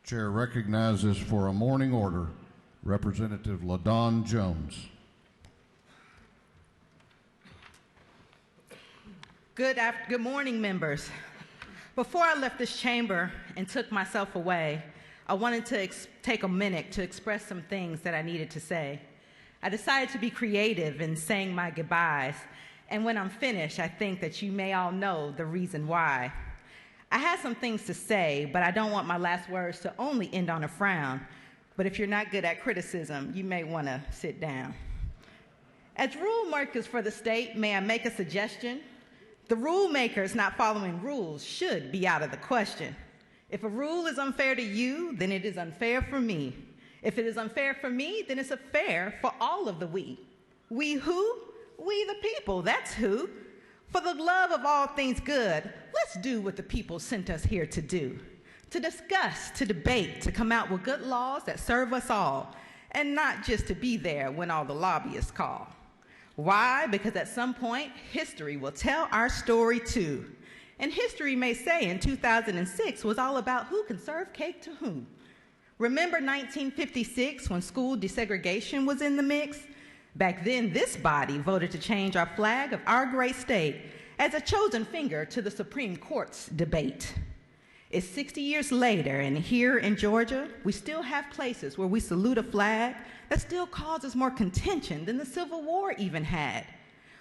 Chair recognizes for a morning order Representative LaDawn Jones. Good morning, members. Before I left this chamber and took myself away, I wanted to take a minute to express some things that I needed to say. I decided to be creative in saying my goodbyes, and when I'm finished, I think that you may all know the reason why. I had some things to say, but I don't want my last words to only end on a frown. But if you're not good at criticism, you may want to sit down. As rule makers for the state, may I make a suggestion? The rule makers not following rules should be out of the question. If a rule is unfair to you, then it is unfair for me. If it is unfair for me, then it's unfair for all of the we. We who? We the people, that's who. For the love of all things good, let's do what the people sent us here to do. To discuss, to debate, to come out with good laws that serve us all, and not just to be there when all the lobbyists call. Why? Because at some point, history will tell our story too. And history may say in 2006 was all about who can serve cake to whom. Remember 1956 when school desegregation was in the mix? Back then, this body voted to change our flag of our great state as a chosen finger to the Supreme Court's debate. It's 60 years later, and here in Georgia, we still have places where we salute a flag that still causes more contention than the Civil War even had.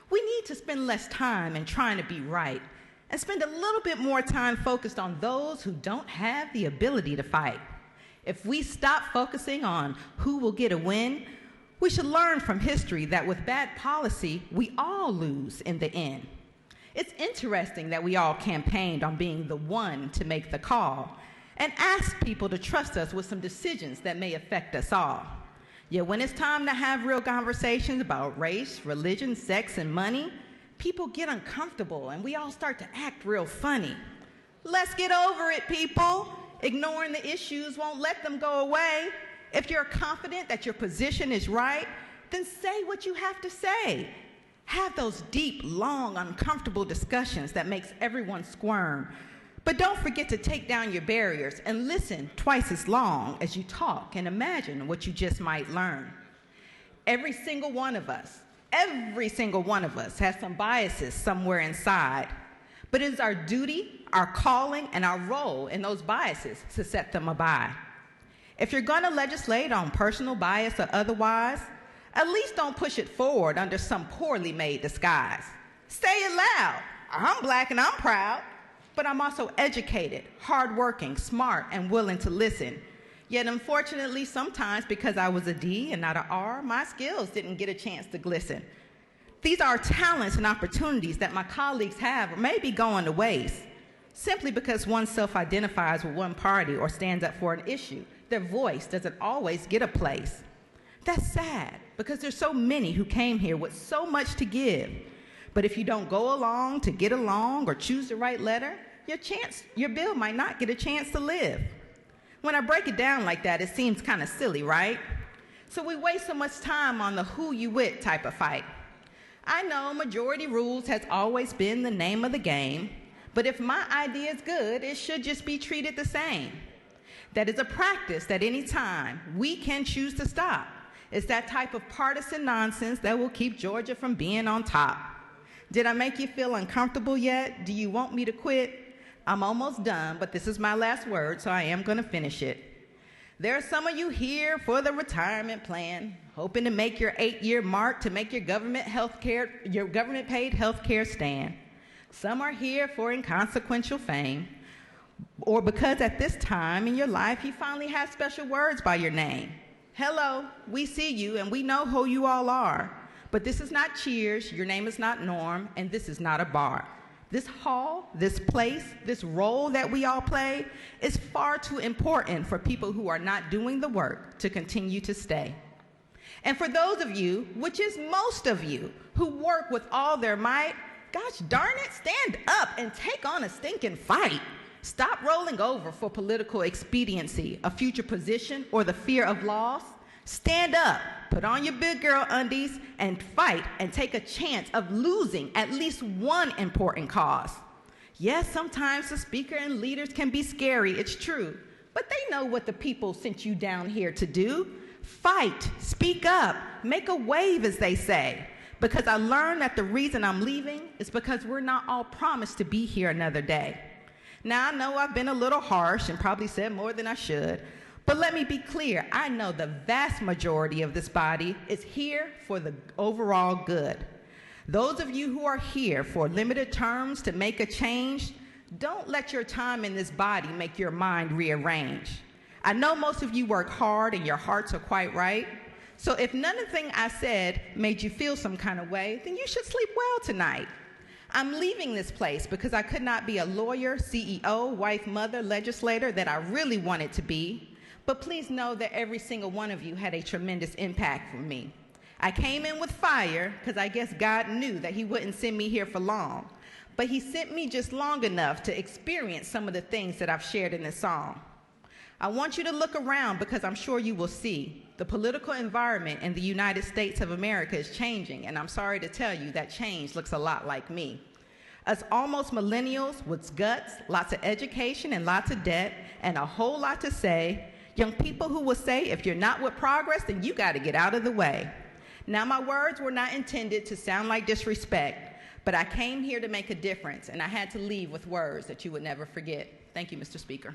We need to spend less time in trying to be right and spend a little bit more time focused on those who don't have the ability to fight. If we stop focusing on who will get a win, we should learn from history that with bad policy, we all lose in the end. It's interesting that we all campaigned on being the one to make the call and asked people to trust us with some decisions that may affect us all. Yet when it's time to have real conversations about race, religion, sex, and money, people get uncomfortable and we all start to act real funny. Let's get over it, people. Ignoring the issues won't let them go away. If you're confident that your position is right, then say what you have to say. Have those deep, long, uncomfortable discussions that makes everyone squirm. But don't forget to take down your barriers and listen twice as long as you talk and imagine what you just might learn. Every single one of us has some biases somewhere inside. But it is our duty, our calling, and our role in those biases to set them aside. If you're going to legislate on personal bias or otherwise, at least don't push it forward under some poorly made disguise. Say it loud. I'm black and I'm proud, but I'm also educated, hardworking, smart, and willing to listen. Yet unfortunately, sometimes because I was a D and not an R, my skills didn't get a chance to glisten. These are talents and opportunities that my colleagues have or may be going to waste. Simply because one self-identifies with one party or stands up for an issue, their voice doesn't always get a place. That's sad, because there's so many who came here with so much to give. But if you don't go along to get along or choose the right letter, your bill might not get a chance to live. When I break it down like that, it seems kind of silly, right? So we waste so much time on the who you with type of fight. I know majority rules has always been the name of the game, but if my idea is good, it should just be treated the same. That is a practice that any time we can choose to stop. It's that type of partisan nonsense that will keep Georgia from being on top. Did I make you feel uncomfortable yet? Do you want me to quit? I'm almost done, but this is my last word, so I am going to finish it. There are some of you here for the retirement plan, hoping to make your 8-year mark to make your government-paid healthcare stand. Some are here for inconsequential fame, or because at this time in your life you finally have special words by your name. Hello, we see you and we know who you all are, but this is not Cheers, your name is not Norm, and this is not a bar. This hall, this place, this role that we all play is far too important for people who are not doing the work to continue to stay. And for those of you, which is most of you, who work with all their might, gosh darn it, stand up and take on a stinking fight. Stop rolling over for political expediency, a future position, or the fear of loss. Stand up, put on your big girl undies, and fight and take a chance of losing at least one important cause. Yes, sometimes the speaker and leaders can be scary, it's true, But they know what the people sent you down here to do. Fight, speak up, make a wave, as they say. Because I learned that the reason I'm leaving is because we're not all promised to be here another day. Now, I know I've been a little harsh and probably said more than I should, but let me be clear. I know the vast majority of this body is here for the overall good. Those of you who are here for limited terms to make a change, don't let your time in this body make your mind rearrange. I know most of you work hard and your hearts are quite right. So if none of the things I said made you feel some kind of way, then you should sleep well tonight. I'm leaving this place because I could not be a lawyer, CEO, wife, mother, legislator that I really wanted to be. But please know that every single one of you had a tremendous impact for me. I came in with fire because I guess God knew that he wouldn't send me here for long. But he sent me just long enough to experience some of the things that I've shared in this song. I want you to look around because I'm sure you will see the political environment in the United States of America is changing, and I'm sorry to tell you that change looks a lot like me. Us almost millennials with guts, lots of education and lots of debt, and a whole lot to say, young people who will say, if you're not with progress, then you got to get out of the way. Now, my words were not intended to sound like disrespect, but I came here to make a difference, and I had to leave with words that you would never forget. Thank you, Mr. Speaker.